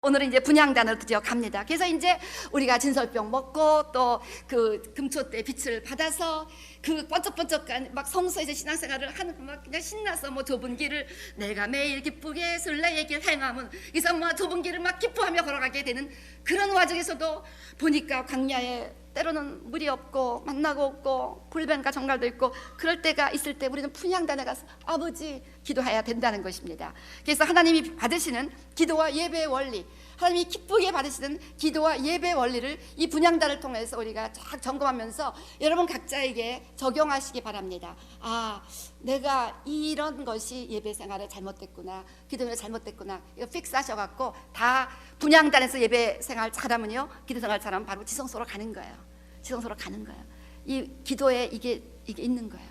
오늘은 이제 분향단으로 드디어 갑니다. 그래서 이제 우리가 진설병 먹고 또 그 금초대 빛을 받아서 그 번쩍번쩍한 막 성소에서 신앙생활을 하는 막 그냥 신나서 뭐 좁은 길을 내가 매일 기쁘게 순례의 길 행함은 그래서 뭐 좁은 길을 막 기뻐하며 걸어가게 되는 그런 와중에서도 보니까 광야에 때로는 물이 없고 만나고 없고 불변과 정갈도 있고 그럴 때가 있을 때 우리는 분향단에 가서 아버지 기도해야 된다는 것입니다. 그래서 하나님이 받으시는 기도와 예배의 원리, 하나님이 기쁘게 받으시는 기도와 예배의 원리를 이 분향단을 통해서 우리가 쫙 점검하면서 여러분 각자에게 적용하시기 바랍니다. 아, 내가 이런 것이 예배 생활에 잘못됐구나, 기도에 잘못됐구나, 이거 픽스하셔갖고 다 분향단에서 예배 생활 잘하면요, 기도 생활 잘하면 바로 지성소로 가는 거예요. 지성소로 가는 거예요. 이 기도에 이게 있는 거예요.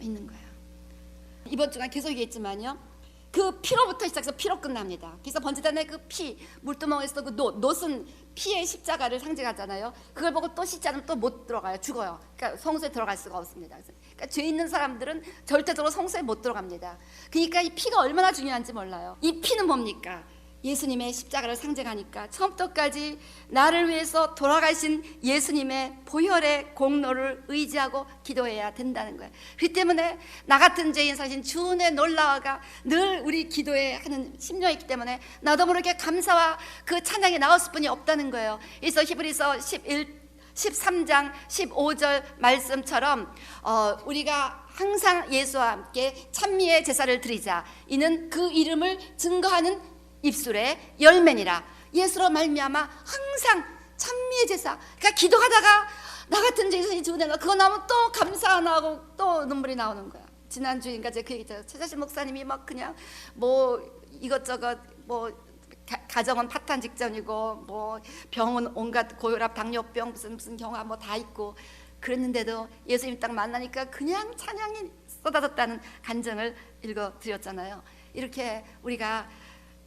있는 거예요. 이번 주간 계속 얘기했지만요, 그 피로부터 시작해서 피로 끝납니다. 그래서 번제단의 그 피, 물두멍에서 그 놋은 피의 십자가를 상징하잖아요. 그걸 보고 또 씻지 않으면 또 못 들어가요. 죽어요. 그러니까 성소에 들어갈 수가 없습니다. 그러니까 죄 있는 사람들은 절대적으로 성소에 못 들어갑니다. 그러니까 이 피가 얼마나 중요한지 몰라요. 이 피는 뭡니까? 예수님의 십자가를 상징하니까 처음부터까지 나를 위해서 돌아가신 예수님의 보혈의 공로를 의지하고 기도해야 된다는 거예요. 그렇기 때문에 나 같은 죄인 사신 주은의 놀라워가 늘 우리 기도에 하는 심령이기 때문에 나도 모르게 감사와 그 찬양이 나올 수뿐이 없다는 거예요. 그래서 히브리서 13장 15절 말씀처럼 우리가 항상 예수와 함께 찬미의 제사를 드리자. 이는 그 이름을 증거하는 입술의 열매니라. 예수로 말미암아 항상 찬미의 제사. 그러니까 기도하다가 나 같은 죄인이 주은혜 그거 나오면 또 감사 나오고 또 눈물이 나오는 거야. 지난주인가 제가 그 얘기했잖아요. 최자신 목사님이 막 그냥 뭐 이것저것 뭐 가정은 파탄 직전이고 뭐 병은 온갖 고혈압, 당뇨병 무슨 경화 뭐 다 있고 그랬는데도 예수님 딱 만나니까 그냥 찬양이 쏟아졌다는 간증을 읽어드렸잖아요. 이렇게 우리가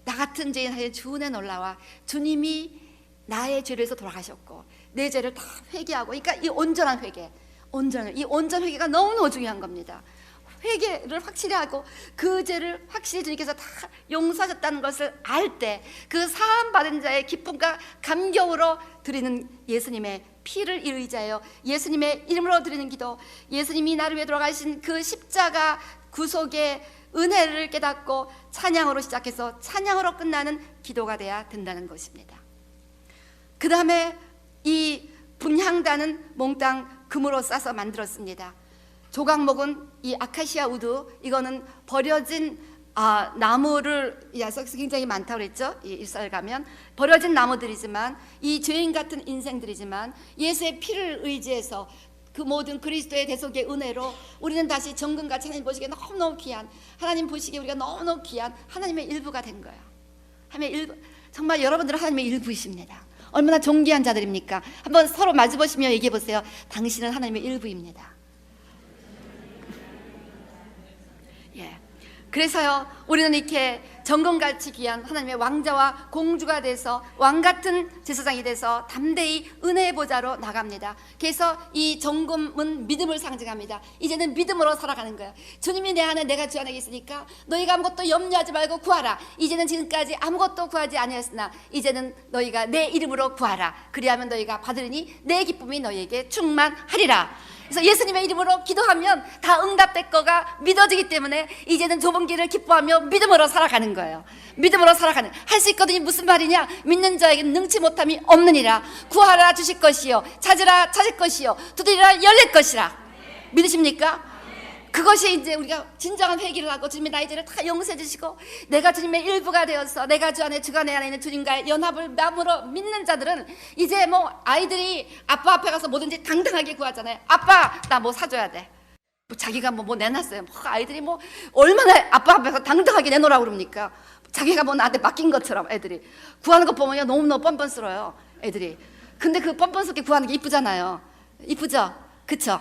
나 같은 죄인 하여 주은혜 놀라와 주님이 나의 죄를 위해서 돌아가셨고 내 죄를 다 회개하고, 그러니까 이 온전한 회개, 이 온전 회개가 너무너무 중요한 겁니다. 회개를 확실히 하고 그 죄를 확실히 주님께서 다 용서하셨다는 것을 알 때 그 사함 받은 자의 기쁨과 감격으로 드리는 예수님의 피를 의지하여 예수님의 이름으로 드리는 기도, 예수님이 나를 위해 돌아가신 그 십자가 구속의 은혜를 깨닫고 찬양으로 시작해서 찬양으로 끝나는 기도가 돼야 된다는 것입니다. 그 다음에 이 분향단은 몽땅 금으로 싸서 만들었습니다. 조각목은 이 아카시아 우드, 이거는 버려진 나무를, 굉장히 많다고 그랬죠. 이스라엘 가면 버려진 나무들이지만 이 죄인 같은 인생들이지만 예수의 피를 의지해서 그 모든 그리스도의 대속의 은혜로 우리는 다시 정금같이 하나님 보시기에 너무너무 귀한, 하나님 보시기에 우리가 너무너무 귀한 하나님의 일부가 된 거예요. 하나님의 일부, 정말 여러분들은 하나님의 일부이십니다. 얼마나 존귀한 자들입니까? 한번 서로 마주보시며 얘기해 보세요. 당신은 하나님의 일부입니다. 예. 그래서요, 우리는 이렇게 정금같이 귀한 하나님의 왕자와 공주가 돼서 왕같은 제사장이 돼서 담대히 은혜의 보좌로 나갑니다. 그래서 이 정금은 믿음을 상징합니다. 이제는 믿음으로 살아가는 거예요. 주님이 내 안에, 내가 주 안에 있으니까 너희가 아무것도 염려하지 말고 구하라. 이제는 지금까지 아무것도 구하지 아니하였으나 이제는 너희가 내 이름으로 구하라. 그리하면 너희가 받으리니 내 기쁨이 너희에게 충만하리라. 그래서 예수님의 이름으로 기도하면 다 응답될 거가 믿어지기 때문에 이제는 좁은 길을 기뻐하며 믿음으로 살아가는 거예요. 믿음으로 살아가는, 할 수 있거든요. 무슨 말이냐? 믿는 자에게는 능치 못함이 없느니라. 구하라 주실 것이요, 찾으라 찾을 것이요, 두드리라 열릴 것이라. 믿으십니까? 그것이 이제 우리가 진정한 회개를 하고 주님의 나의 죄를 다 용서해 주시고 내가 주님의 일부가 되어서 내가 주 안에, 주가 내 안에 있는 주님과의 연합을 마음으로 믿는 자들은 이제 뭐 아이들이 아빠 앞에 가서 뭐든지 당당하게 구하잖아요. 아빠 나 뭐 사줘야 돼. 뭐 자기가 뭐 내놨어요. 뭐 아이들이 뭐 얼마나 아빠 앞에서 당당하게 내놓으라고 그럽니까? 자기가 뭐 나한테 맡긴 것처럼 애들이 구하는 거 보면 너무너무 뻔뻔스러워요, 애들이. 근데 그 뻔뻔스럽게 구하는 게 이쁘잖아요. 이쁘죠? 그쵸?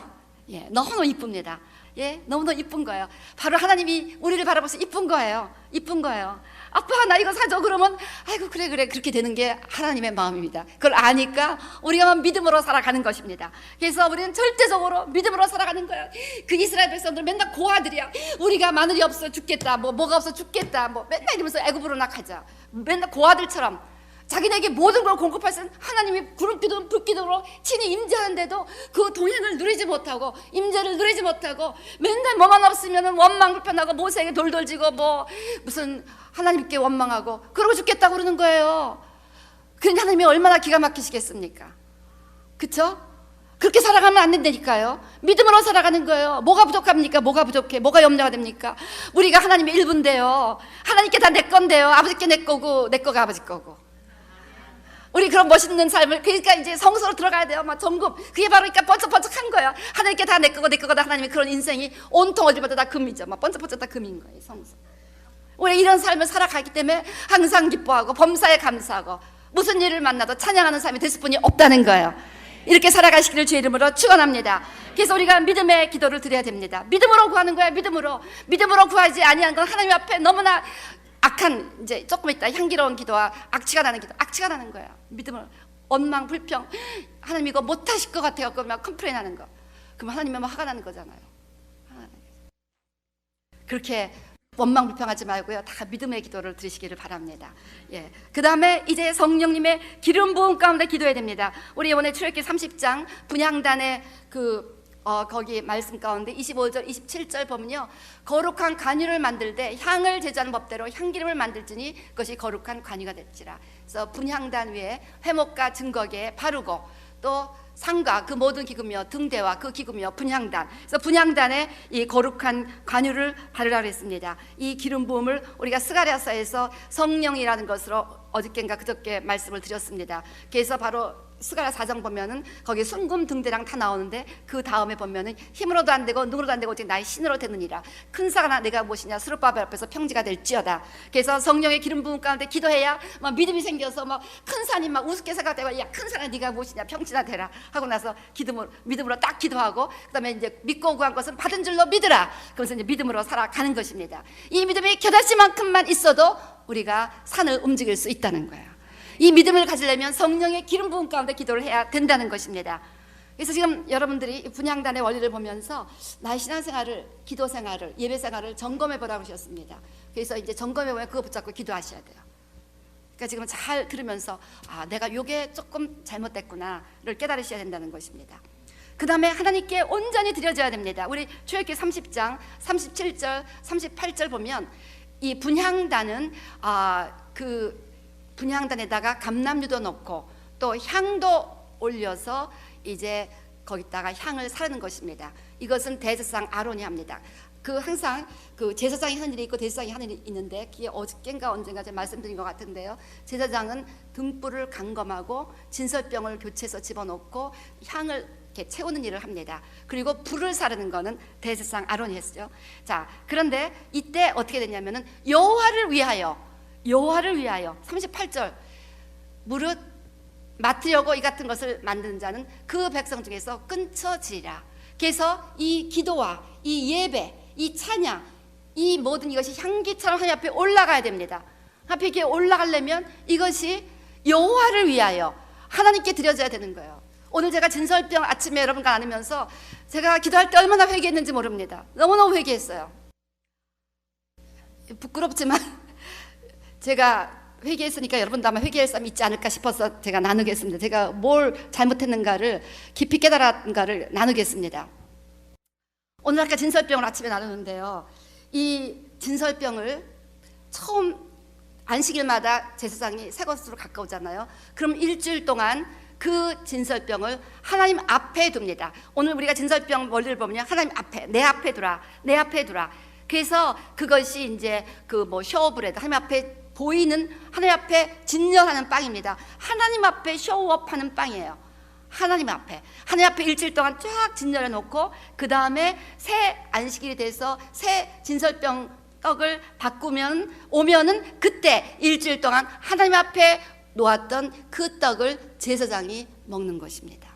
예, 너무 이쁩니다. 예, 너무너무 이쁜 거예요. 바로 하나님이 우리를 바라보셔서 이쁜 거예요. 이쁜 거예요. 아빠 나 이거 사줘. 그러면 아이고 그래 그렇게 되는 게 하나님의 마음입니다. 그걸 아니까 우리가 믿음으로 살아가는 것입니다. 그래서 우리는 절대적으로 믿음으로 살아가는 거예요. 그 이스라엘 백성들 맨날 고아들이야. 우리가 마늘이 없어 죽겠다, 뭐가 없어 죽겠다, 뭐 맨날 이러면서 애굽으로 나가자. 맨날 고아들처럼 자기네에게 모든 걸 공급할 수 있는 하나님이 구름기둥 불기둥으로 친히 임재하는데도 그 동행을 누리지 못하고 임재를 누리지 못하고 맨날 뭐만 없으면 원망 불편하고 모세에게 돌돌지고 뭐 무슨 하나님께 원망하고 그러고 죽겠다고 그러는 거예요. 그러니 하나님이 얼마나 기가 막히시겠습니까? 그쵸? 그렇게 살아가면 안 된다니까요. 믿음으로 살아가는 거예요. 뭐가 부족합니까? 뭐가 부족해? 뭐가 염려가 됩니까? 우리가 하나님의 일부인데요, 하나님께 다 내 건데요, 아버지께 내 거고 내 거가 아버지 거고. 우리 그런 멋있는 삶을, 그러니까 이제 성소로 들어가야 돼요. 막 점검. 그게 바로 그러니까 번쩍번쩍한 거예요. 하나님께 다 내 거고 내 거다. 하나님의 그런 인생이 온통 어디보다 다 금이죠. 막 번쩍번쩍 다 금인 거예요, 성소. 우리 이런 삶을 살아가기 때문에 항상 기뻐하고 범사에 감사하고 무슨 일을 만나도 찬양하는 삶이 될 수뿐이 없다는 거예요. 이렇게 살아가시기를 주의 이름으로 축원합니다. 그래서 우리가 믿음의 기도를 드려야 됩니다. 믿음으로 구하는 거야. 믿음으로 구하지 아니한 건 하나님 앞에 너무나 악한, 이제 조금 있다 향기로운 기도와 악취가 나는 기도, 악취가 나는 거야. 믿음으로 원망 불평, 하나님 이거 못하실 것 같아요 그러면 컴플레인 하는 거, 그럼 하나님은 화가 나는 거잖아요. 그렇게 원망 불평하지 말고요, 다 믿음의 기도를 드리시기를 바랍니다. 예. 그 다음에 이제 성령님의 기름 부음 가운데 기도해야 됩니다. 우리 이번에 출애굽기 30장 분향단의 거기 말씀 가운데 25절 27절 보면요, 거룩한 관유를 만들 때 향을 제조하는 법대로 향기름을 만들지니 그것이 거룩한 관유가 될지라. 그래서 분향단 위에 회목과 증거기에 바르고 또 상과 그 모든 기구며 등대와 그 기구며 분향단, 그래서 분향단에 이 거룩한 관유를 바르라 그랬습니다. 이 기름 부음을 우리가 스가랴서에서 성령이라는 것으로 어저께인가 그저께 말씀을 드렸습니다. 그래서 바로 스가랴 4장 보면은 거기 순금 등대랑 다 나오는데 그 다음에 보면은 힘으로도 안 되고 능으로도 안 되고 오직 나의 신으로 되느니라. 큰 사가 내가 무엇이냐 스룹바벨 앞에서 평지가 될지어다. 그래서 성령의 기름 부음 가운데 기도해야 막 믿음이 생겨서 막 큰 산이 막 우습게 생각되고, 야 큰 산아 네가 무엇이냐 평지나 되라 하고 나서 믿음으로 딱 기도하고 그다음에 이제 믿고 구한 것은 받은 줄로 믿으라. 그래서 이제 믿음으로 살아가는 것입니다. 이 믿음이 겨자씨만큼만 있어도 우리가 산을 움직일 수 있다는 거예요. 이 믿음을 가지려면 성령의 기름 부음 가운데 기도를 해야 된다는 것입니다. 그래서 지금 여러분들이 분향단의 원리를 보면서 나의 신앙생활을, 기도생활을, 예배생활을 점검해 보라고 하셨습니다. 그래서 이제 점검해 보면 그거 붙잡고 기도하셔야 돼요. 그러니까 지금 잘 들으면서 내가 요게 조금 잘못됐구나를 깨달으셔야 된다는 것입니다. 그 다음에 하나님께 온전히 드려져야 됩니다. 우리 출애굽기 30장 37절 38절 보면 이 분향단은 그 분향단에다가 감람유도 넣고 또 향도 올려서 이제 거기다가 향을 사르는 것입니다. 이것은 대제사장 아론이 합니다. 그 항상 그 제사장이 하는 일이 있고 대제사장이 하는 일이 있는데, 그게 어저께인가 언젠가 제가 말씀드린 것 같은데요, 제사장은 등불을 감검하고 진설병을 교체해서 집어넣고 향을 이렇게 채우는 일을 합니다. 그리고 불을 사르는 거는 대제사장 아론이 했어요. 자, 그런데 이때 어떻게 됐냐면은 여호와를 위하여 38절 무릇 맡으려고 이 같은 것을 만드는 자는 그 백성 중에서 끊쳐지리라. 그래서 이 기도와 이 예배, 이 찬양, 이 모든 이것이 향기처럼 하나님 앞에 올라가야 됩니다. 앞에 이렇게 올라가려면 이것이 여호와를 위하여 하나님께 드려져야 되는 거예요. 오늘 제가 진설병 아침에 여러분과 나누면서 제가 기도할 때 얼마나 회개했는지 모릅니다. 너무너무 회개했어요. 부끄럽지만 제가 회개했으니까 여러분도 아마 회개할 사람이 있지 않을까 싶어서 제가 나누겠습니다. 제가 뭘 잘못했는가를 깊이 깨달았는가를 나누겠습니다. 오늘 아까 진설병을 아침에 나누는데요, 이 진설병을 처음 안식일마다 제사장이 새 것으로 가까우잖아요. 그럼 일주일 동안 그 진설병을 하나님 앞에 둡니다. 오늘 우리가 진설병 원리를 보면 하나님 앞에, 내 앞에 두라, 내 앞에 두라. 그래서 그것이 이제 그 뭐 쇼브레드, 하나님 앞에 보이는, 하나님 앞에 진열하는 빵입니다. 하나님 앞에 쇼업하는 빵이에요. 하나님 앞에 일주일 동안 쫙 진열해 놓고 그 다음에 새 안식일이 돼서 새 진설병 떡을 오면은 그때 일주일 동안 하나님 앞에 놓았던 그 떡을 제사장이 먹는 것입니다.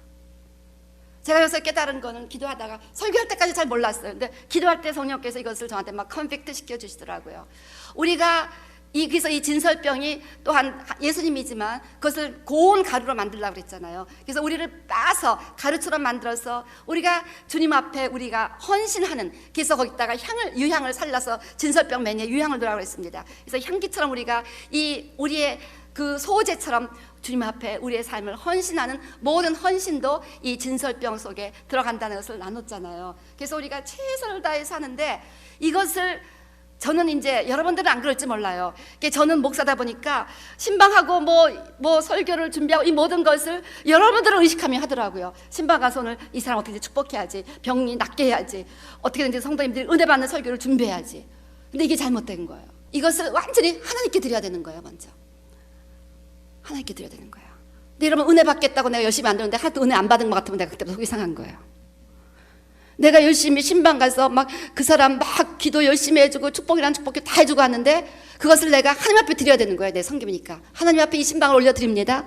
제가 여기서 깨달은 거는 기도하다가, 설교할 때까지 잘 몰랐어요. 근데 기도할 때 성령께서 이것을 저한테 막 컨빅트 시켜주시더라고요. 우리가 그래서 이 진설병이 또한 예수님이지만 그것을 고운 가루로 만들려고 그랬잖아요. 그래서 우리를 빻아서 가루처럼 만들어서 우리가 주님 앞에 우리가 헌신하는, 그래서 거기다가 유향을 살려서 진설병 매니에 유향을 넣으라고 했습니다. 그래서 향기처럼 우리가 이 우리의 그 소재처럼 주님 앞에 우리의 삶을 헌신하는 모든 헌신도 이 진설병 속에 들어간다는 것을 나눴잖아요. 그래서 우리가 최선을 다해 사는데 이것을 저는 이제 여러분들은 안 그럴지 몰라요. 저는 목사다 보니까 신방하고 뭐 설교를 준비하고 이 모든 것을 여러분들은 의식하며 하더라고요. 신방 가서 오늘 이 사람 어떻게 축복해야지, 병이 낫게 해야지, 어떻게든지 성도님들이 은혜 받는 설교를 준비해야지. 근데 이게 잘못된 거예요. 이것을 완전히 하나님께 드려야 되는 거예요. 먼저 하나님께 드려야 되는 거예요. 근데 여러분, 은혜 받겠다고 내가 열심히 안 되는데 하나도 은혜 안 받은 것 같으면 내가 그때부터 속이 상한 거예요. 내가 열심히 신방 가서 막 그 사람 막 기도 열심히 해주고 축복이란 축복이 다 해주고 하는데 그것을 내가 하나님 앞에 드려야 되는 거예요. 내 성김이니까 하나님 앞에 이 신방을 올려드립니다.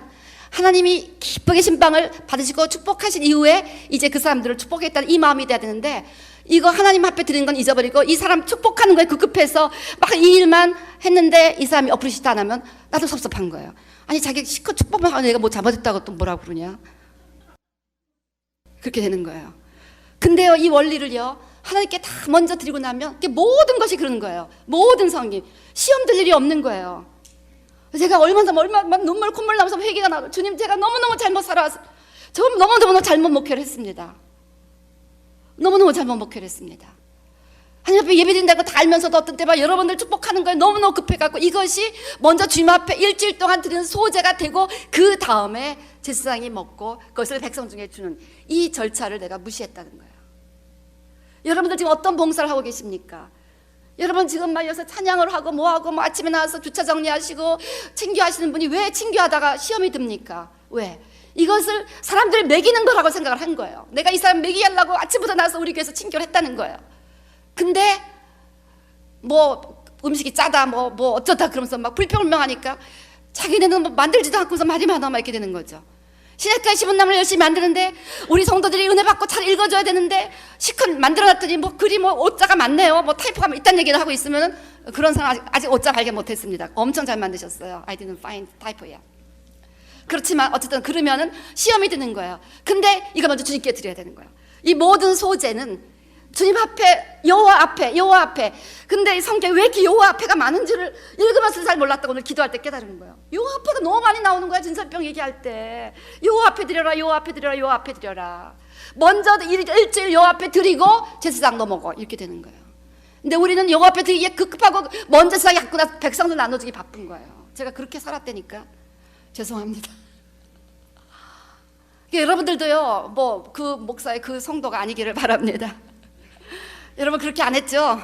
하나님이 기쁘게 신방을 받으시고 축복하신 이후에 이제 그 사람들을 축복했다는 이 마음이 돼야 되는데, 이거 하나님 앞에 드리는 건 잊어버리고 이 사람 축복하는 거에 급급해서 막 이 일만 했는데 이 사람이 어프리시트 안 하면 나도 섭섭한 거예요. 아니 자기 시컷 축복만 하고 내가 뭐 잘못했다고 또 뭐라고 그러냐, 그렇게 되는 거예요. 근데요, 이 원리를요 하나님께 다 먼저 드리고 나면 모든 것이 그런 거예요. 모든 성김, 시험 들 일이 없는 거예요. 제가 얼마나 눈물 콧물 나면서 회개가 나고, 주님 제가 너무너무 잘못 살아서 저 너무너무 잘못 목회를 했습니다. 너무너무 잘못 목회를 했습니다. 하나님 앞에 예배드린다는 거 다 알면서도 어떤 때 막 여러분들 축복하는 거에 너무너무 급해갖고 이것이 먼저 주님 앞에 일주일 동안 드리는 소재가 되고 그 다음에 제사장이 먹고 그것을 백성 중에 주는 이 절차를 내가 무시했다는 거예요. 여러분들 지금 어떤 봉사를 하고 계십니까? 여러분 지금 막 여기서 찬양을 하고 뭐하고 뭐 아침에 나와서 주차 정리하시고 친교하시는 분이 왜 친교하다가 시험이 듭니까? 왜? 이것을 사람들을 먹이는 거라고 생각을 한 거예요. 내가 이 사람 먹이려고 아침부터 나와서 우리 교회에서 친교를 했다는 거예요. 근데 뭐 음식이 짜다 뭐 어쩌다 그러면서 막 불평불명하니까 자기네는 뭐 만들지도 않고서 말이 많아 막 이렇게 되는 거죠. 신약가의 시분나무를 열심히 만드는데 우리 성도들이 은혜 받고 잘 읽어줘야 되는데 시컷 만들어놨더니 뭐 글이 뭐 오자가 많네요, 뭐 타이프가 있다는 얘기를 하고 있으면 그런 사람 아직 오자 발견 못했습니다. 엄청 잘 만드셨어요. I didn't find type yet. 그렇지만 어쨌든 그러면은 시험이 드는 거예요. 근데 이거 먼저 주님께 드려야 되는 거예요. 이 모든 소재는 주님 앞에, 여호와 앞에. 근데 이 성경에 왜 이렇게 여호와 앞에가 많은지를 읽으면서 잘 몰랐다고 오늘 기도할 때 깨달은 거예요. 여호와 앞에가 너무 많이 나오는 거야. 진설병 얘기할 때 여호와 앞에 드려라, 여호와 앞에 드려라, 여호와 앞에 드려라. 먼저 일주일 여호와 앞에 드리고 제사장 넘어가 이렇게 되는 거예요. 근데 우리는 여호와 앞에 드리기에 급급하고 먼저 제사장 갖고 나서 백성들 나눠주기 바쁜 거예요. 제가 그렇게 살았다니까 죄송합니다. 여러분들도요 뭐 그 목사의 그 성도가 아니기를 바랍니다. 여러분 그렇게 안 했죠?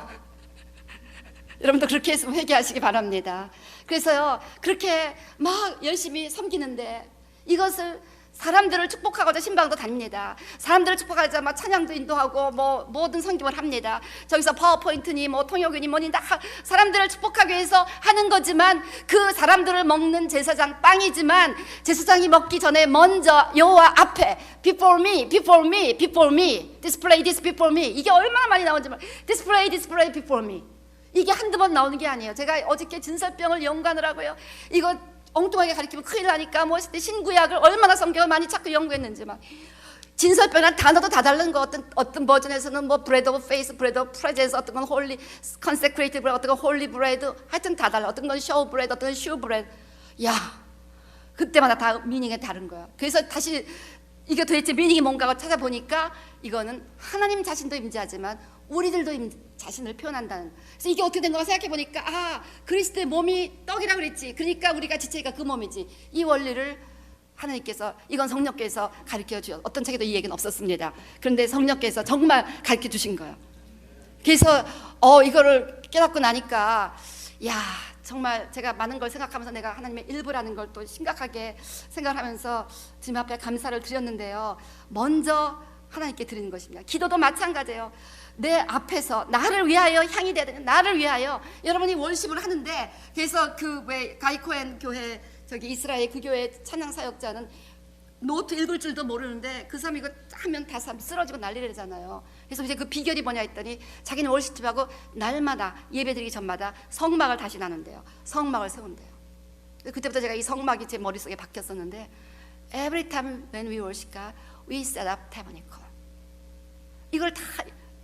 여러분도 그렇게 했으면 회개하시기 바랍니다. 그래서요 그렇게 막 열심히 섬기는데 이것을 사람들을 축복하고자 신방도 다닙니다. 사람들을 축복하자 막 찬양도 인도하고 뭐 모든 섬김을 합니다. 저기서 파워포인트니 뭐 통역이니 뭐니 다 사람들을 축복하기 위해서 하는 거지만 그 사람들을 먹는 제사장 빵이지만 제사장이 먹기 전에 먼저 여호와 앞에 before me display this before me, 이게 얼마나 많이 나오는지 display before me, 이게 한두 번 나오는 게 아니에요. 제가 어저께 진설병을 연구하느라고요 이거 엉뚱하게 가르치면 큰일 나니까 뭐 신구약을 얼마나 성경을 많이 찾고 연구했는지 막 진설병이란 단어도 다 다른 거, 어떤 버전에서는 뭐 bread of faith, bread of presence, 어떤 건 holy consecrated bread, 어떤 건 holy bread, 하여튼 다 달라. 어떤 건 show bread, 어떤 건 shoe bread. 야, 그때마다 다 미닝이 다른 거야. 그래서 다시 이게 도대체 미닝이 뭔가 하고 찾아보니까 이거는 하나님 자신도 임재하지만 우리들도 자신을 표현한다는. 그래서 이게 어떻게 된 거가 생각해보니까 아, 그리스도의 몸이 떡이라 그랬지. 그러니까 우리가 지체가 그 몸이지. 이 원리를 하나님께서, 이건 성령께서 가르쳐 주셨어요. 어떤 책에도 이 얘기는 없었습니다. 그런데 성령께서 정말 가르쳐 주신 거예요. 그래서 이거를 깨닫고 나니까 야, 정말 제가 많은 걸 생각하면서 내가 하나님의 일부라는 걸 또 심각하게 생각하면서 주님 앞에 감사를 드렸는데요, 먼저 하나님께 드리는 것입니다. 기도도 마찬가지예요. 내 앞에서 나를 위하여 향이 돼야 되는, 나를 위하여. 여러분이 월십을 하는데, 그래서 그 왜 가이코엔 교회 저기 이스라엘 그 교회 찬양 사역자는 노트 읽을 줄도 모르는데 그 사람이 이거 하면 다 쓰러지고 난리래잖아요. 그래서 이제 그 비결이 뭐냐 했더니 자기는 월십하고 날마다 예배드리기 전마다 성막을 다시 나눈대요. 성막을 세운대요. 그때부터 제가 이 성막이 제 머릿속에 박혔었는데, Every time when we worship God, we set up tabernacle. 이걸 다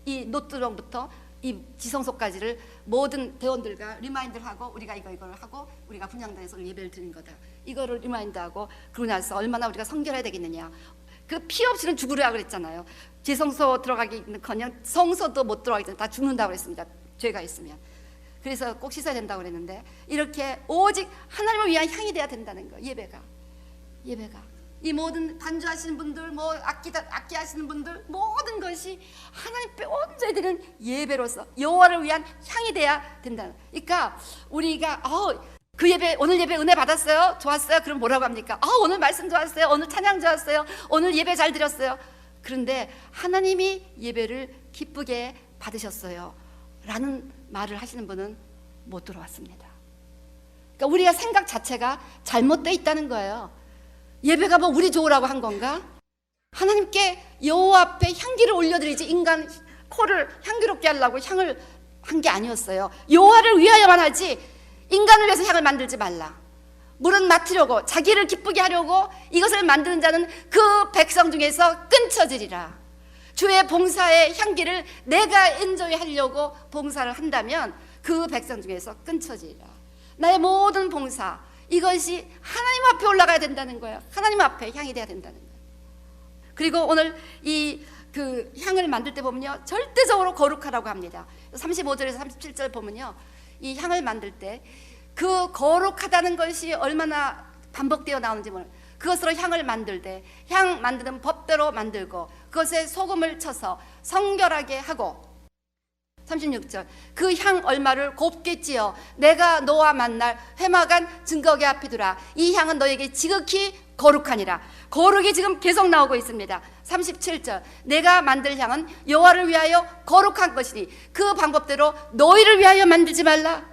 이 노트롱부터 이 지성소까지를 모든 대원들과 리마인드를 하고 우리가 이걸 하고 우리가 분향단에서 예배를 드린 거다. 이거를 리마인드하고 그러고 나서 얼마나 우리가 성결해야 되겠느냐. 그 피 없이는 죽으라 그랬잖아요. 지성소 들어가기는커녕 성소도 못 들어가기 전에 다 죽는다고 그랬습니다. 죄가 있으면. 그래서 꼭 씻어야 된다고 그랬는데 이렇게 오직 하나님을 위한 향이 돼야 된다는 거예요. 예배가 이 모든 반주하시는 분들, 뭐 악기 하시는 분들 모든 것이 하나님께 온전히 드리는 예배로서 여호와를 위한 향이 돼야 된다. 그러니까 우리가 그 예배, 오늘 예배 은혜 받았어요? 좋았어요? 그럼 뭐라고 합니까? 오늘 말씀 좋았어요? 오늘 찬양 좋았어요? 오늘 예배 잘 드렸어요? 그런데 하나님이 예배를 기쁘게 받으셨어요 라는 말을 하시는 분은 못 들어왔습니다. 그러니까 우리가 생각 자체가 잘못되어 있다는 거예요. 예배가 뭐 우리 좋으라고 한 건가? 하나님께 여호와 앞에 향기를 올려드리지 인간 코를 향기롭게 하려고 향을 한 게 아니었어요. 여호와를 위하여만 하지 인간을 위해서 향을 만들지 말라. 물은 맡으려고 자기를 기쁘게 하려고 이것을 만드는 자는 그 백성 중에서 끊쳐지리라. 주의 봉사의 향기를 내가 엔조이 하려고 봉사를 한다면 그 백성 중에서 끊쳐지리라. 나의 모든 봉사 이것이 하나님 앞에 올라가야 된다는 거예요. 하나님 앞에 향이 돼야 된다는 거예요. 그리고 오늘 그 향을 만들 때 보면요 절대적으로 거룩하라고 합니다. 35절에서 37절 보면요 이 향을 만들 때 그 거룩하다는 것이 얼마나 반복되어 나오는지 몰라요. 그것으로 향을 만들 때 향 만드는 법대로 만들고 그것에 소금을 쳐서 성결하게 하고 36절 그 향 얼마를 곱게 찌어 내가 너와 만날 회막한 증거계 앞에 두라. 이 향은 너에게 지극히 거룩하니라. 거룩이 지금 계속 나오고 있습니다. 37절 내가 만들 향은 여호와를 위하여 거룩한 것이니 그 방법대로 너희를 위하여 만들지 말라.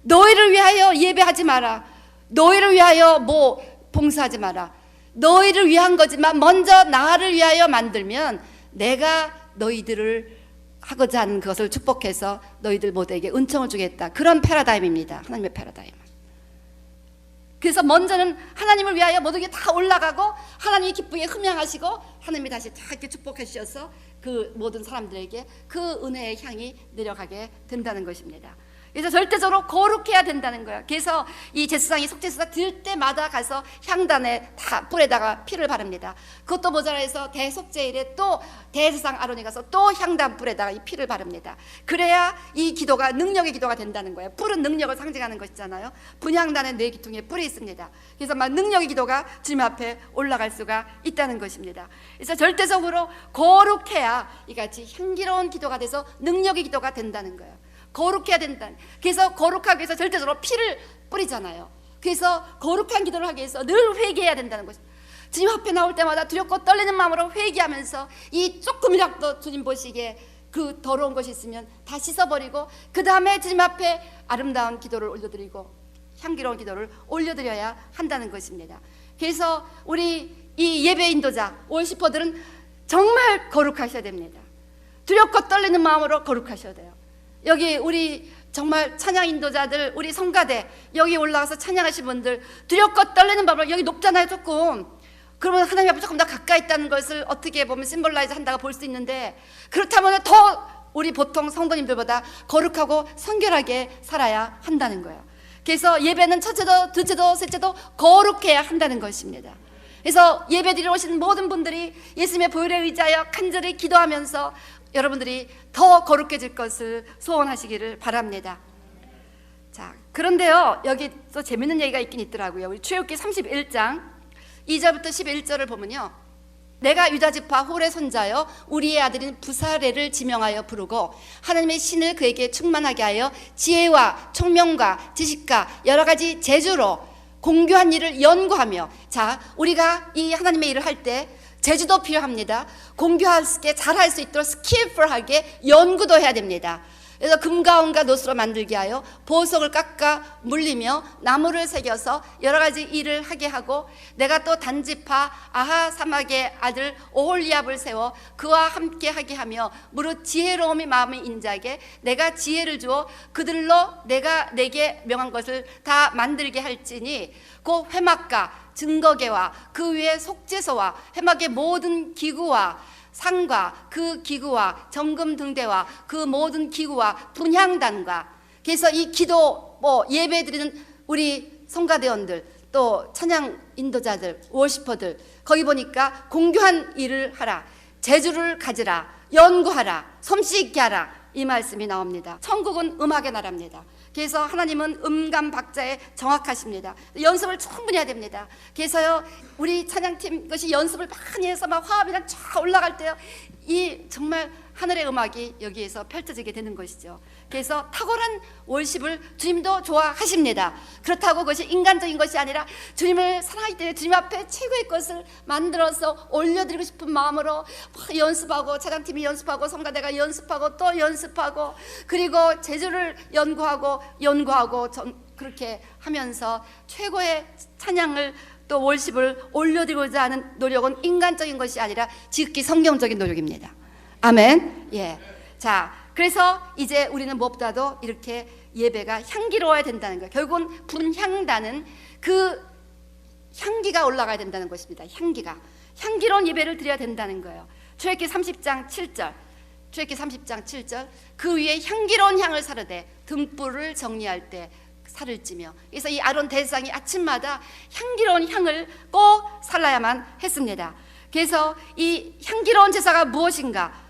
너희를 위하여 예배하지 마라. 너희를 위하여 뭐 봉사하지 마라. 너희를 위한 거지만 먼저 나를 위하여 만들면 내가 너희들을 하고자 하는 것을 축복해서 너희들 모두에게 은총을 주겠다. 그런 패러다임입니다. 하나님의 패러다임. 그래서 먼저는 하나님을 위하여 모든 게 다 올라가고 하나님이 기쁘게 흠양하시고 하나님이 다시 다 이렇게 축복해 주셔서 그 모든 사람들에게 그 은혜의 향이 내려가게 된다는 것입니다. 그래서 절대적으로 거룩해야 된다는 거예요. 그래서 이 제사장이 속죄제사 드릴 때마다 가서 향단에 다 뿔에다가 피를 바릅니다. 그것도 모자라 해서 대속죄일에 또 대제사장 아론이 가서 또 향단 뿔에다가 이 피를 바릅니다. 그래야 이 기도가 능력의 기도가 된다는 거예요. 뿔은 능력을 상징하는 것이잖아요. 분향단의 네 기둥에 뿔이 있습니다. 그래서 막 능력의 기도가 주님 앞에 올라갈 수가 있다는 것입니다. 그래서 절대적으로 거룩해야 이같이 향기로운 기도가 돼서 능력의 기도가 된다는 거예요. 거룩해야 된다. 그래서 거룩하기 위해서 절대적으로 피를 뿌리잖아요. 그래서 거룩한 기도를 하기 위해서 늘 회개해야 된다는 것이죠. 주님 앞에 나올 때마다 두렵고 떨리는 마음으로 회개하면서 이 조금이라도 주님 보시기에 그 더러운 것이 있으면 다 씻어버리고 그 다음에 주님 앞에 아름다운 기도를 올려드리고 향기로운 기도를 올려드려야 한다는 것입니다. 그래서 우리 이 예배 인도자 월시퍼들은 정말 거룩하셔야 됩니다. 두렵고 떨리는 마음으로 거룩하셔야 돼요. 여기 우리 정말 찬양 인도자들 우리 성가대 여기 올라가서 찬양하신 분들 두렵고 떨리는 마음으로 여기 높잖아요. 조금 그러면 하나님 앞에 조금 더 가까이 있다는 것을 어떻게 보면 심볼라이즈 한다고 볼 수 있는데 그렇다면 더 우리 보통 성도님들보다 거룩하고 성결하게 살아야 한다는 거예요. 그래서 예배는 첫째도 둘째도 셋째도 거룩해야 한다는 것입니다. 그래서 예배드리러 오신 모든 분들이 예수님의 보혈에 의지하여 간절히 기도하면서 여러분들이 더 거룩해질 것을 소원하시기를 바랍니다. 자, 그런데요 여기 또 재밌는 얘기가 있긴 있더라고요. 우리 출애굽기 31장 2절부터 11절을 보면요 내가 유다지파 홀의 손자여 우리의 아들인 부사레를 지명하여 부르고 하나님의 신을 그에게 충만하게 하여 지혜와 총명과 지식과 여러 가지 재주로 공교한 일을 연구하며 자 우리가 이 하나님의 일을 할 때 재주도 필요합니다. 공교하게 잘할 수 있도록 스킬풀하게 연구도 해야 됩니다. 그래서 금과 은과 노스로 만들게 하여 보석을 깎아 물리며 나무를 새겨서 여러 가지 일을 하게 하고 내가 또 단지파 아하 사막의 아들 오홀리압을 세워 그와 함께 하게 하며 무릇 지혜로움이 마음의 인자에게 내가 지혜를 주어 그들로 내가 내게 명한 것을 다 만들게 할지니 곧 회막과 증거계와 그 위에 속죄소와 회막의 모든 기구와 상과 그 기구와 정금 등대와 그 모든 기구와 분향단과, 그래서 이 기도 예배 드리는 우리 성가대원들, 또 찬양 인도자들, 워시퍼들, 거기 보니까 공교한 일을 하라, 재주를 가지라, 연구하라, 솜씨 있게 하라, 이 말씀이 나옵니다. 천국은 음악의 나라입니다. 그래서 하나님은 음감 박자에 정확하십니다. 연습을 충분히 해야 됩니다. 그래서요, 우리 찬양팀 것이 연습을 많이 해서 막 화음이랑 쫙 올라갈 때요, 이 정말 하늘의 음악이 여기에서 펼쳐지게 되는 것이죠. 그래서 탁월한 월십을 주님도 좋아하십니다. 그렇다고 그것이 인간적인 것이 아니라 주님을 사랑하기 때문에 주님 앞에 최고의 것을 만들어서 올려드리고 싶은 마음으로 연습하고, 찬양팀이 연습하고, 성가대가 연습하고 또 연습하고, 그리고 재주를 연구하고 그렇게 하면서 최고의 찬양을 또 월십을 올려드리고자 하는 노력은 인간적인 것이 아니라 지극히 성경적인 노력입니다. 아멘. 예. 자, 그래서 이제 우리는 무엇보다도 이렇게 예배가 향기로워야 된다는 거예요. 결국은 분향단은 그 향기가 올라가야 된다는 것입니다. 향기로운 예배를 드려야 된다는 거예요. 출애굽기 30장 7절, 출애굽기 30장 7절, 그 위에 향기로운 향을 사르되 등불을 정리할 때 살을 찌며. 그래서 이 아론 대장이 아침마다 향기로운 향을 꼭 살라야만 했습니다. 그래서 이 향기로운 제사가 무엇인가?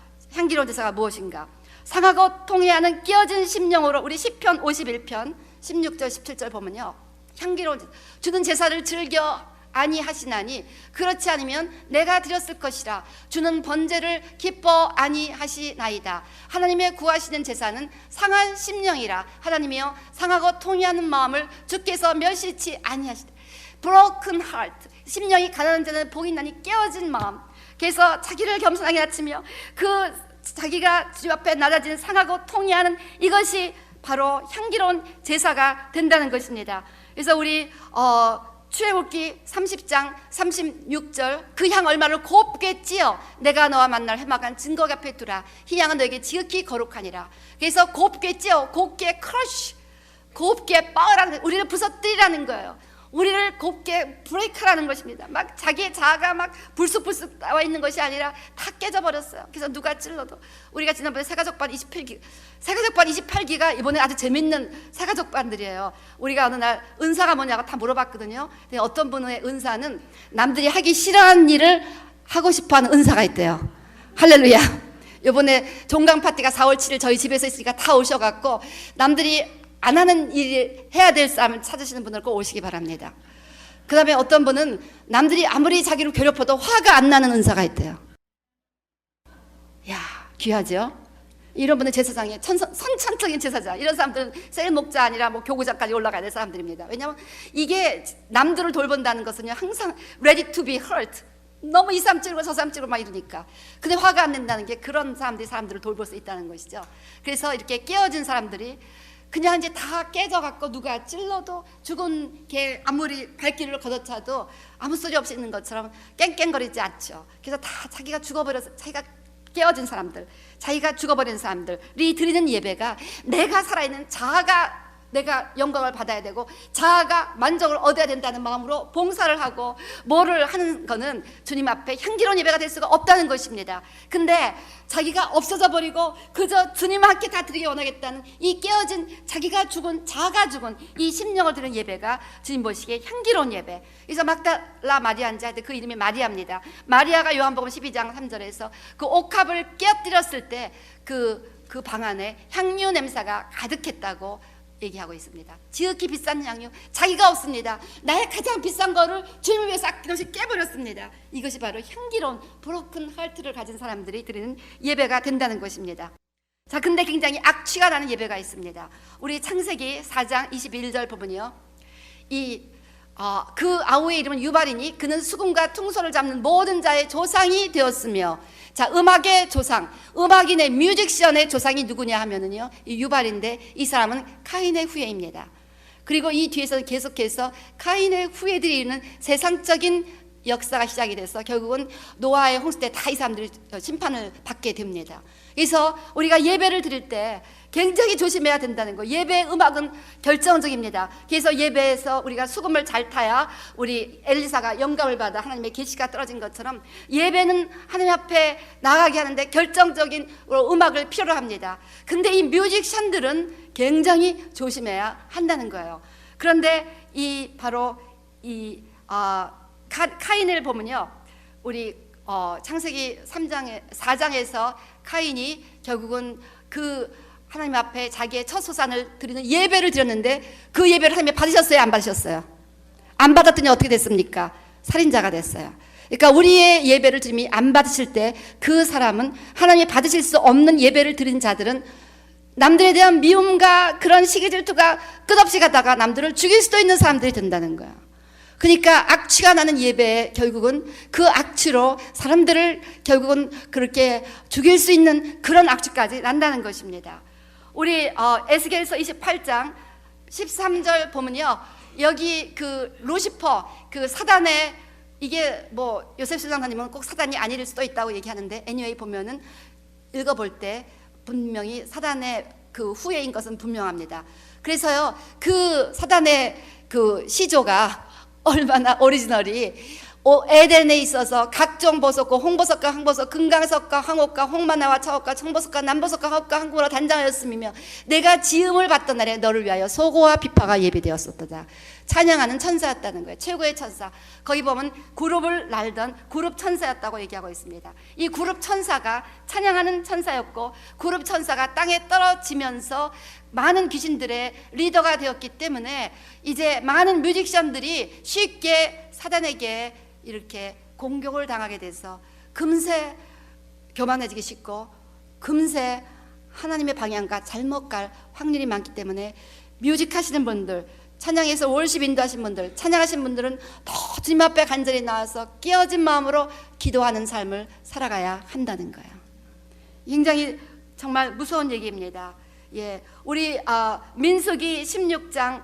상하고 통회하는 깨어진 심령으로, 우리 시편 51편 16절 17절 보면요, 향기로운 주는 제사를 즐겨 아니하시나니 그렇지 않으면 내가 드렸을 것이라. 주는 번제를 기뻐 아니하시나이다. 하나님의 구하시는 제사는 상한 심령이라. 하나님이여, 상하고 통회하는 마음을 주께서 멸시치 아니하시다. Broken heart, 심령이 가난한 자는 복이 나니 깨어진 마음. 그래서 자기를 겸손하게 낮추며 그 자기가 주 앞에 낮아진 상하고 통회하는 이것이 바로 향기로운 제사가 된다는 것입니다. 그래서 우리 출애굽기 30장 36절, 그 향 얼마를 곱게 찌어 내가 너와 만날 해막한 증거 앞에 두라. 이 향은 너에게 지극히 거룩하니라. 그래서 곱게 찌어, 곱게 크러쉬, 곱게 뻐라는, 우리를 부서뜨리라는 거예요. 우리를 곱게 브레이크라는 것입니다. 막 자기의 자아가 막 불쑥불쑥 나와 있는 것이 아니라 다 깨져버렸어요. 그래서 누가 찔러도, 우리가 지난번에 새가족반 28기가 이번에 아주 재밌는 새가족반들이에요. 우리가 어느 날 은사가 뭐냐고 다 물어봤거든요. 근데 어떤 분의 은사는 남들이 하기 싫어하는 일을 하고 싶어하는 은사가 있대요. 할렐루야. 이번에 종강 파티가 4월 7일 저희 집에서 있으니까 다 오셔갖고 남들이 안 하는 일, 해야 될 사람을 찾으시는 분들 꼭 오시기 바랍니다. 그 다음에 어떤 분은 남들이 아무리 자기를 괴롭혀도 화가 안 나는 은사가 있대요. 야, 귀하죠? 이런 분은 제사장에 선천적인 제사장, 이런 사람들은 셀 목자 아니라 뭐 교구장까지 올라가야 될 사람들입니다. 왜냐하면 이게 남들을 돌본다는 것은요, 항상 ready to be hurt, 너무 이 사람 찌르고 저 사람 찌르고 막 이러니까. 근데 화가 안 낸다는 게 그런 사람들을 돌볼 수 있다는 것이죠. 그래서 이렇게 깨어진 사람들이 그냥 이제 다 깨져갖고 누가 찔러도 죽은 개 아무리 발길을 걷어차도 아무 소리 없이 있는 것처럼 깽깽거리지 않죠. 그래서 다 자기가 죽어버려서, 자기가 깨어진 사람들, 자기가 죽어버린 사람들이 드리는 예배가, 내가 살아있는 자아가 내가 영광을 받아야 되고 자아가 만족을 얻어야 된다는 마음으로 봉사를 하고 뭐를 하는 거는 주님 앞에 향기로운 예배가 될 수가 없다는 것입니다. 근데 자기가 없어져 버리고 그저 주님 함께 다 드리기 원하겠다는 이 깨어진 자기가 죽은, 자아가 죽은 이 심령을 드리는 예배가 주님 보시기에 향기로운 예배. 그래서 막달라 마리아 앉아 그 이름이 마리아입니다. 마리아가 요한복음 12장 3절에서 그 옥합을 깨어뜨렸을 때 그 방 안에 향유 냄새가 가득했다고 얘기하고 있습니다. 지극히 비싼 향유, 자기가 없습니다. 나의 가장 비싼 거를 주님을 위해서 아낌없이 깨버렸습니다. 이것이 바로 향기로운 브로큰 하트를 가진 사람들이 드리는 예배가 된다는 것입니다. 자, 근데 굉장히 악취가 나는 예배가 있습니다. 우리 창세기 4장 21절 보면요, 그 아우의 이름은 유발이니 그는 수금과 퉁소를 잡는 모든 자의 조상이 되었으며. 자, 음악의 조상, 음악인의 뮤직션의 조상이 누구냐 하면은요, 이 유발인데 이 사람은 카인의 후예입니다. 그리고 이 뒤에서는 계속해서 카인의 후예들이 이루는 세상적인 역사가 시작이 돼서 결국은 노아의 홍수 때 다 이 사람들이 심판을 받게 됩니다. 그래서 우리가 예배를 드릴 때 굉장히 조심해야 된다는 거. 예배의 음악은 결정적입니다. 그래서 예배에서 우리가 수금을 잘 타야 우리 엘리사가 영감을 받아 하나님의 계시가 떨어진 것처럼 예배는 하나님 앞에 나가게 하는데 결정적인 음악을 필요로 합니다. 근데 이 뮤지션들은 굉장히 조심해야 한다는 거예요. 그런데 이 바로 이 카인을 보면요, 우리 창세기 4장에서 카인이 결국은 그 하나님 앞에 자기의 첫 소산을 드리는 예배를 드렸는데 그 예배를 하나님이 받으셨어요? 안 받으셨어요? 안 받았더니 어떻게 됐습니까? 살인자가 됐어요. 그러니까 우리의 예배를 주님이 안 받으실 때 그 사람은, 하나님이 받으실 수 없는 예배를 드린 자들은 남들에 대한 미움과 그런 시기 질투가 끝없이 가다가 남들을 죽일 수도 있는 사람들이 된다는 거야. 그러니까 악취가 나는 예배에 결국은 그 악취로 사람들을 결국은 그렇게 죽일 수 있는 그런 악취까지 난다는 것입니다. 우리 에스겔서 28장 13절 보면요, 여기 그 루시퍼, 그 사단의, 이게 뭐 요셉 신앙사님은 꼭 사단이 아닐 수도 있다고 얘기하는데 anyway 보면은 읽어볼 때 분명히 사단의 그 후예인 것은 분명합니다. 그래서요, 그 사단의 그 시조가 얼마나 오리지널이 에덴에 있어서 각종 버섯과 홍버섯과 항버섯, 금강석과 황옥과 홍마나와 차옥과 청버섯과 남버섯과 화옥과 항구라 단장하였음이며 내가 지음을 받던 날에 너를 위하여 소고와 비파가 예비되었었다. 찬양하는 천사였다는 거예요. 최고의 천사. 거기 보면 그룹을 날던 그룹 천사였다고 얘기하고 있습니다. 이 그룹 천사가 찬양하는 천사였고, 그룹 천사가 땅에 떨어지면서 많은 귀신들의 리더가 되었기 때문에 이제 많은 뮤지션들이 쉽게 사단에게 이렇게 공격을 당하게 돼서 금세 교만해지기 쉽고 금세 하나님의 방향과 잘못 갈 확률이 많기 때문에 뮤직 하시는 분들, 찬양에서 월십 인도하신 분들, 찬양하신 분들은 더 주님 앞에 간절히 나와서 깨어진 마음으로 기도하는 삶을 살아가야 한다는 거예요. 굉장히 정말 무서운 얘기입니다. 예, 우리 민수기 16장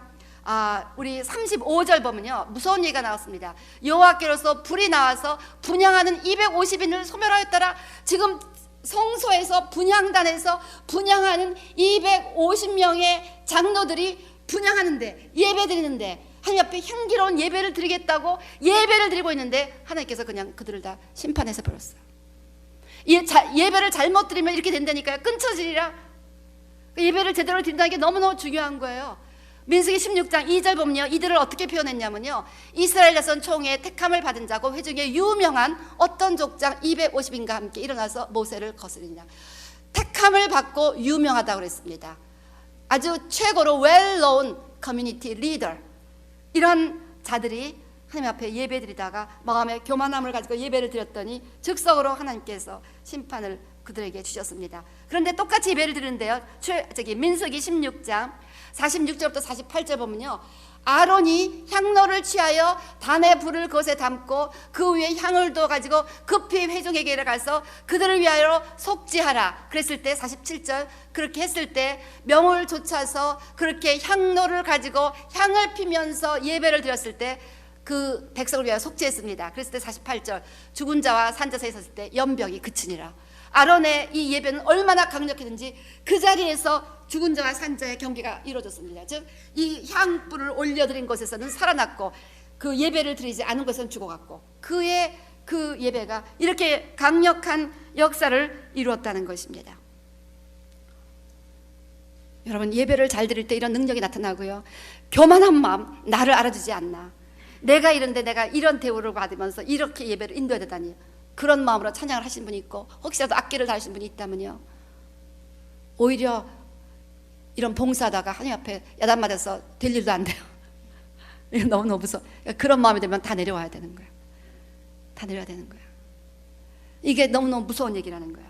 우리 35절 보면요, 무서운 얘기가 나왔습니다. 여호와께로서 불이 나와서 분향하는 250인을 소멸하였더라. 지금 성소에서 분향단에서 분향하는 250명의 장로들이 분향하는데, 예배 드리는데, 하나님 앞에 향기로운 예배를 드리겠다고 예배를 드리고 있는데 하나님께서 그냥 그들을 다 심판해서 버렸어요. 예배를 잘못 드리면 이렇게 된다니까요. 끊쳐지리라. 예배를 제대로 드린다는 게 너무너무 중요한 거예요. 민수기 16장 2절 보면요, 이들을 어떻게 표현했냐면요, 이스라엘 자손 총회에 택함을 받은 자고 회중에 유명한 어떤 족장 250인과 함께 일어나서 모세를 거스리냐. 택함을 받고 유명하다고 그랬습니다. 아주 최고로 well-known community leader, 이런 자들이 하나님 앞에 예배 드리다가 마음에 교만함을 가지고 예배를 드렸더니 즉석으로 하나님께서 심판을 그들에게 주셨습니다. 그런데 똑같이 예배를 드리는데요, 민수기 16장 46절부터 48절 보면요, 아론이 향로를 취하여 단의 불을 그것에 담고 그 위에 향을 두어 가지고 급히 회중에게 가서 그들을 위하여 속죄하라 그랬을 때, 47절 그렇게 했을 때 명을 좇아서 그렇게 향로를 가지고 향을 피면서 예배를 드렸을 때 그 백성을 위하여 속죄했습니다. 그랬을 때 48절 죽은 자와 산자 사이에 섰을 때 연병이 그치니라. 아론의 이 예배는 얼마나 강력했는지 그 자리에서 죽은 자와 산자의 경계가 이루어졌습니다. 즉 이 향불을 올려드린 곳에서는 살아났고 그 예배를 드리지 않은 곳에서는 죽어갔고, 그의 그 예배가 이렇게 강력한 역사를 이루었다는 것입니다. 여러분, 예배를 잘 드릴 때 이런 능력이 나타나고요, 교만한 마음, 나를 알아주지 않나, 내가 이런데 내가 이런 대우를 받으면서 이렇게 예배를 인도해야 되다니, 그런 마음으로 찬양을 하신 분이 있고 혹시라도 악기를 다루신 분이 있다면요, 오히려 이런 봉사하다가 하나님 앞에 야단맞아서 될 일도 안 돼요. 이거 너무너무 무서워. 그런 마음이 되면 다 내려와야 되는 거예요. 다 내려야 되는 거예요. 이게 너무너무 무서운 얘기라는 거예요.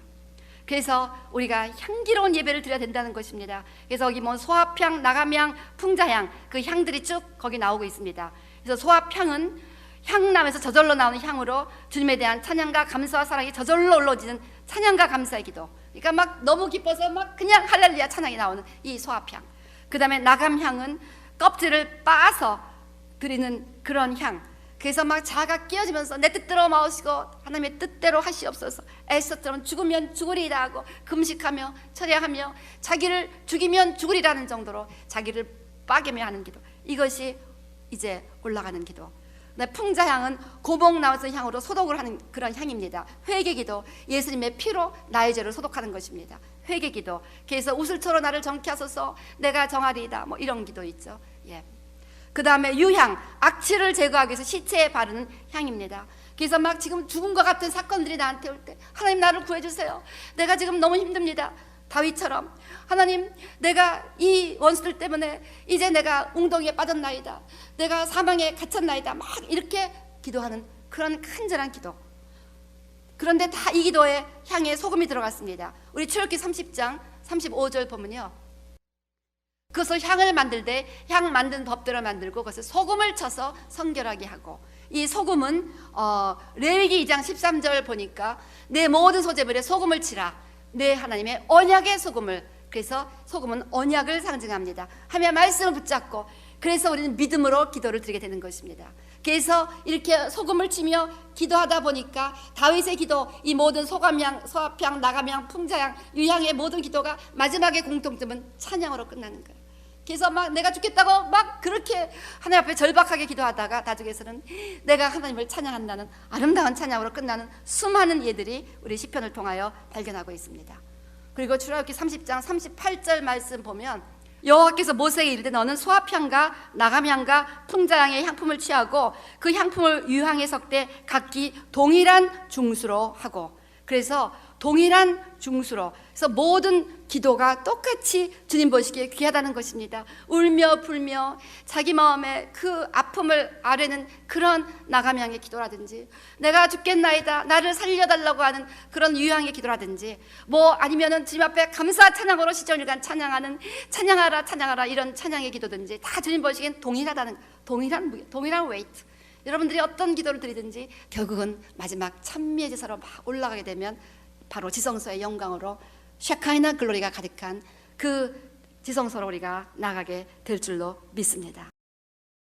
그래서 우리가 향기로운 예배를 드려야 된다는 것입니다. 그래서 여기 뭐 소합향, 나감향, 풍자향, 그 향들이 쭉 거기 나오고 있습니다. 그래서 소합향은 향남에서 저절로 나오는 향으로 주님에 대한 찬양과 감사와 사랑이 저절로 올라오지는 찬양과 감사의 기도. 그러니까 막 너무 기뻐서 막 그냥 할렐루야 찬양이 나오는 이 소합향. 그 다음에 나감향은 껍질을 빻아서 드리는 그런 향. 그래서 막 자아가 깨어지면서 내 뜻대로 마오시고 하나님의 뜻대로 하시옵소서. 에스더처럼 죽으면 죽으리라 하고 금식하며 철야하며 자기를 죽이면 죽으리라는 정도로 자기를 빠개며 하는 기도, 이것이 이제 올라가는 기도. 풍자향은 고목 나와서 향으로 소독을 하는 그런 향입니다. 회개기도, 예수님의 피로 나의 죄를 소독하는 것입니다. 회개기도. 그래서 우슬초로 나를 정케 하소서, 내가 정하리이다, 뭐 이런 기도 있죠. 예. 그 다음에 유향, 악취를 제거하기 위해서 시체에 바르는 향입니다. 그래서 막 지금 죽은 것 같은 사건들이 나한테 올 때, 하나님 나를 구해주세요. 내가 지금 너무 힘듭니다. 다윗처럼, 하나님 내가 이 원수들 때문에 이제 내가 웅덩이에 빠졌나이다, 내가 사망에 갇혔나이다, 막 이렇게 기도하는 그런 간절한 기도. 그런데 다 이 기도에 향에 소금이 들어갔습니다. 우리 출애굽기 30장 35절 보면요, 그것을 향을 만들 때 향 만든 법대로 만들고 그것을 소금을 쳐서 성결하게 하고, 이 소금은 레위기 2장 13절 보니까 내 모든 소재물에 소금을 치라, 내 하나님의 언약의 소금을. 그래서 소금은 언약을 상징합니다. 하며 말씀을 붙잡고, 그래서 우리는 믿음으로 기도를 드리게 되는 것입니다. 그래서 이렇게 소금을 치며 기도하다 보니까 다윗의 기도, 이 모든 소감향, 소합향, 나감향, 풍자향, 유향의 모든 기도가 마지막에 공통점은 찬양으로 끝나는 거예요. 그래서 막 내가 죽겠다고 막 그렇게 하나님 앞에 절박하게 기도하다가 나중에서는 내가 하나님을 찬양한다는 아름다운 찬양으로 끝나는 수많은 예들이 우리 시편을 통하여 발견하고 있습니다. 그리고 출애굽기 30장 38절 말씀 보면, 여호와께서 모세에게 이르되 너는 소합향과 나감향과 풍자향의 향품을 취하고 그 향품을 유향에 섞되 각기 동일한 중수로 하고. 그래서 동일한 중수로, 그래서 모든 기도가 똑같이 주님 보시기에 귀하다는 것입니다. 울며 불며 자기 마음의 그 아픔을 아뢰는 그런 나감향의 기도라든지, 내가 죽겠나이다 나를 살려달라고 하는 그런 유향의 기도라든지, 뭐 아니면은 주님 앞에 감사 찬양으로 시절일간 찬양하는 찬양하라 찬양하라 이런 찬양의 기도든지, 다 주님 보시기엔 동일하다는, 동일한 웨이트. 여러분들이 어떤 기도를 드리든지 결국은 마지막 찬미의 제사로 막 올라가게 되면 바로 지성소의 영광으로 샤카이나 글로리가 가득한 그 지성소로 우리가 나가게 될 줄로 믿습니다.